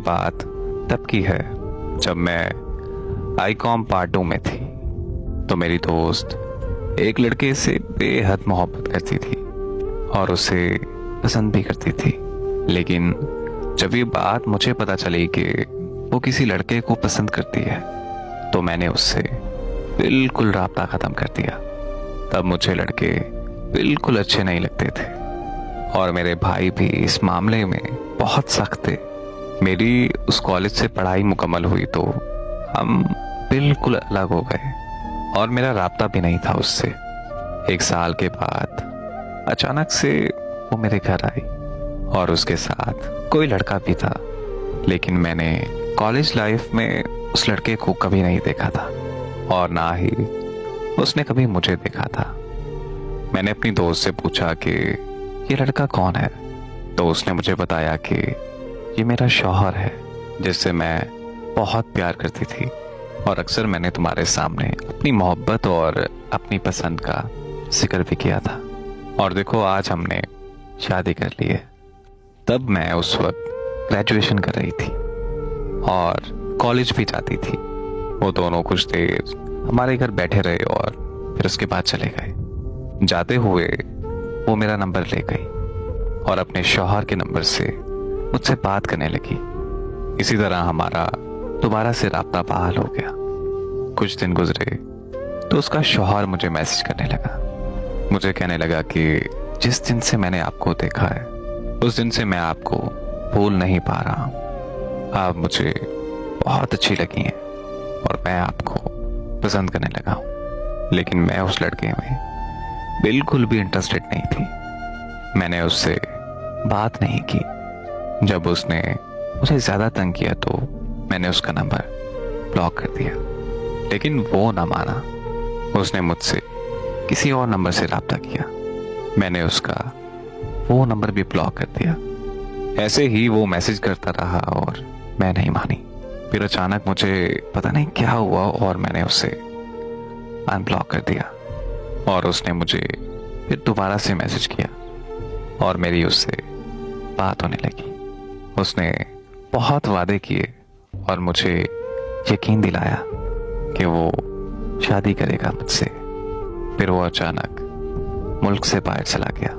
बात तब की है जब मैं आईकॉम पार्ट 2 में थी। तो मेरी दोस्त एक लड़के से बेहद मोहब्बत करती थी और उसे पसंद भी करती थी। लेकिन जब ये बात मुझे पता चली कि वो किसी लड़के को पसंद करती है तो मैंने उससे बिल्कुल राब्ता ख़त्म कर दिया। तब मुझे लड़के बिल्कुल अच्छे नहीं लगते थे और मेरे भाई भी इस मामले में बहुत सख्त थे। मेरी उस कॉलेज से पढ़ाई मुकम्मल हुई तो हम बिल्कुल अलग हो गए और मेरा राब्ता भी नहीं था उससे। 1 साल के बाद अचानक से वो मेरे घर आई और उसके साथ कोई लड़का भी था। लेकिन मैंने कॉलेज लाइफ में उस लड़के को कभी नहीं देखा था और ना ही उसने कभी मुझे देखा था। मैंने अपनी दोस्त से पूछा कि ये लड़का कौन है, तो उसने मुझे बताया कि ये मेरा शौहर है जिससे मैं बहुत प्यार करती थी और अक्सर मैंने तुम्हारे सामने अपनी मोहब्बत और अपनी पसंद का जिक्र भी किया था। और देखो आज हमने शादी कर ली है। तब मैं उस वक्त ग्रेजुएशन कर रही थी और कॉलेज भी जाती थी। वो दोनों कुछ देर हमारे घर बैठे रहे और फिर उसके बाद चले गए। जाते हुए वो मेरा नंबर ले गई और अपने शौहर के नंबर से मुझसे बात करने लगी। इसी तरह हमारा दोबारा से राब्ता बहाल हो गया। कुछ दिन गुजरे तो उसका शौहर मुझे मैसेज करने लगा। मुझे कहने लगा कि जिस दिन से मैंने आपको देखा है उस दिन से मैं आपको भूल नहीं पा रहा हूँ। आप मुझे बहुत अच्छी लगी हैं और मैं आपको पसंद करने लगा हूँ। लेकिन मैं उस लड़के में बिल्कुल भी इंटरेस्टेड नहीं थी। मैंने उससे बात नहीं की। जब उसने मुझे ज़्यादा तंग किया तो मैंने उसका नंबर ब्लॉक कर दिया। लेकिन वो ना माना। उसने मुझसे किसी और नंबर से राब्ता किया। मैंने उसका वो नंबर भी ब्लॉक कर दिया। ऐसे ही वो मैसेज करता रहा और मैं नहीं मानी। फिर अचानक मुझे पता नहीं क्या हुआ और मैंने उसे अनब्लॉक कर दिया और उसने मुझे फिर दोबारा से मैसेज किया और मेरी उससे बात होने लगी। उसने बहुत वादे किए और मुझे यकीन दिलाया कि वो शादी करेगा मुझसे। फिर वो अचानक मुल्क से बाहर चला गया।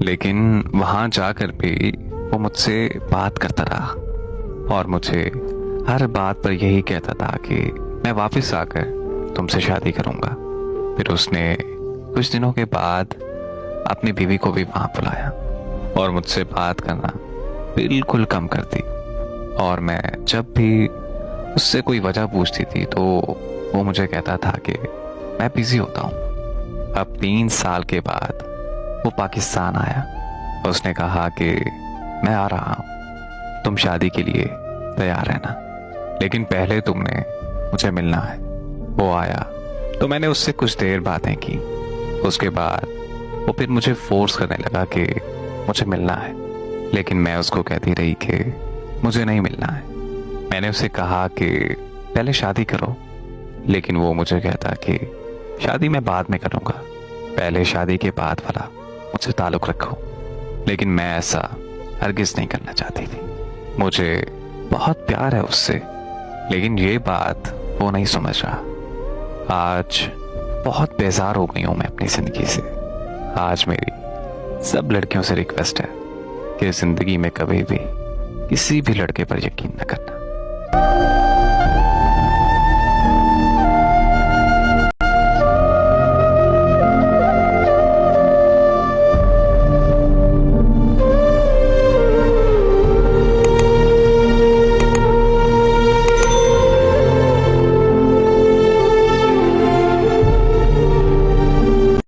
लेकिन वहाँ जाकर भी वो मुझसे बात करता रहा और मुझे हर बात पर यही कहता था कि मैं वापस आकर तुमसे शादी करूँगा। फिर उसने कुछ दिनों के बाद अपनी बीवी को भी वहाँ बुलाया और मुझसे बात करना बिल्कुल कम कर दी। और मैं जब भी उससे कोई वजह पूछती थी तो वो मुझे कहता था कि मैं बिजी होता हूँ। अब 3 साल के बाद वो पाकिस्तान आया। उसने कहा कि मैं आ रहा हूँ, तुम शादी के लिए तैयार रहना, लेकिन पहले तुमने मुझे मिलना है। वो आया तो मैंने उससे कुछ देर बातें की। उसके बाद वो फिर मुझे फोर्स करने लगा कि मुझे मिलना है, लेकिन मैं उसको कहती रही कि मुझे नहीं मिलना है। मैंने उसे कहा कि पहले शादी करो, लेकिन वो मुझे कहता कि शादी मैं बाद में करूँगा, पहले शादी के बाद वाला मुझसे ताल्लुक़ रखो। लेकिन मैं ऐसा हरगिज़ नहीं करना चाहती थी। मुझे बहुत प्यार है उससे, लेकिन ये बात वो नहीं समझ रहा। आज बहुत बेजार हो गई हूँ मैं अपनी ज़िंदगी से। आज मेरी सब लड़कियों से रिक्वेस्ट है कि ज़िंदगी में कभी भी किसी भी लड़के पर यकीन न करना।